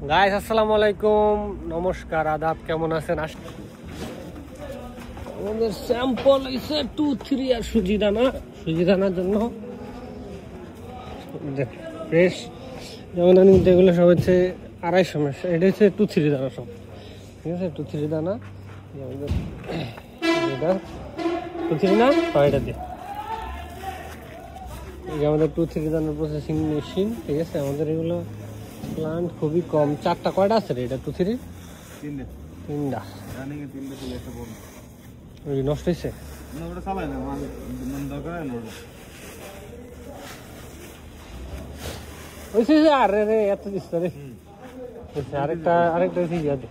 Guys আসসালামু আলাইকুম, নমস্কার, আদাব, কেমন আছেন? আমাদের স্যাম্পল হইছে 2-3 আর সুজি দানার জন্য ফ্রেশ। যেমন আমি যেগুলো সব হচ্ছে 250 মাস, এটা হচ্ছে 2-3 দানা সব, ঠিক আছে? 2-3 দানা এটা 2-3 না, এটা দিয়ে এই যে আমাদের 2-3 দানার প্রসেসিং মেশিন, ঠিক আছে? আমাদের এগুলো প্লান্ট খুবই কম, 4টা। কয়টা আছে রে এটা? 2-3 তিনটা। ওই নষ্ট হয়েছে আরে রে, এত দিস রে। আরেকটা হচ্ছে ইয়াতে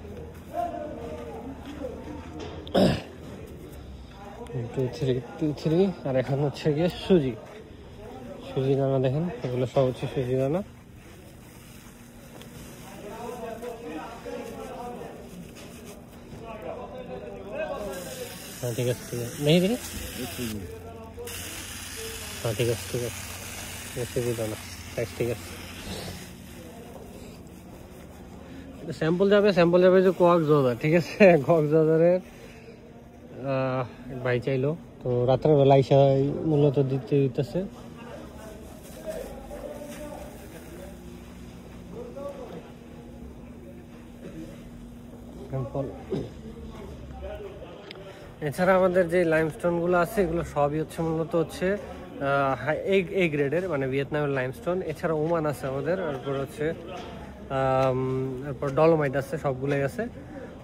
2-3 আর এখন হচ্ছে গিয়ে সুজি দানা। দেখেন এগুলো সব হচ্ছে সুজি দানা। হ্যাঁ ঠিক আছে, নেই রে। হ্যাঁ ঠিক আছে সুজি দানা, ঠিক আছে। স্যাম্পল যাবে যে কক্সবাজার, ঠিক আছে? কক্সবাজারের ভাই চাইলো, তো রাতের বেলা আইসা মূলত দিতেছে। এছাড়া আমাদের যে লাইমস্টোন গুলো আছে এগুলো সবই হচ্ছে মূলত হচ্ছে এই গ্রেডের, মানে ভিয়েতনামের লাইমস্টোন। এছাড়া ওমান আছে আমাদের, তারপর হচ্ছে তারপর ডলোমাইট আছে, সবগুলোই আছে।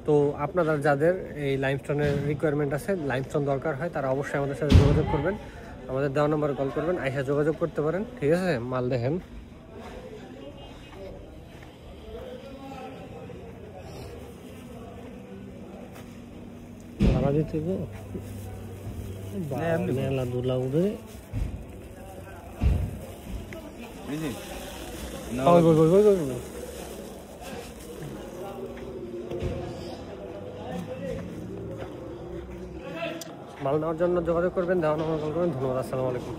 তো আপনারা যাদের এই লাইমস্টোনের রিকোয়ারমেন্ট আছে, লাইমস্টোন দরকার হয়, তারা অবশ্যই আমাদের সাথে যোগাযোগ করবেন। আমাদের দেওয়া নম্বরে কল করবেন, আইসা যোগাযোগ করতে পারেন, ঠিক আছে? মাল দেখেন ভাড়া দিতে মেলা দুলা উঠে মাল নেওয়ার জন্য যোগাযোগ করবেন, দেওয়া নম্বর কল করবেন। ধন্যবাদ, আসসালামু আলাইকুম।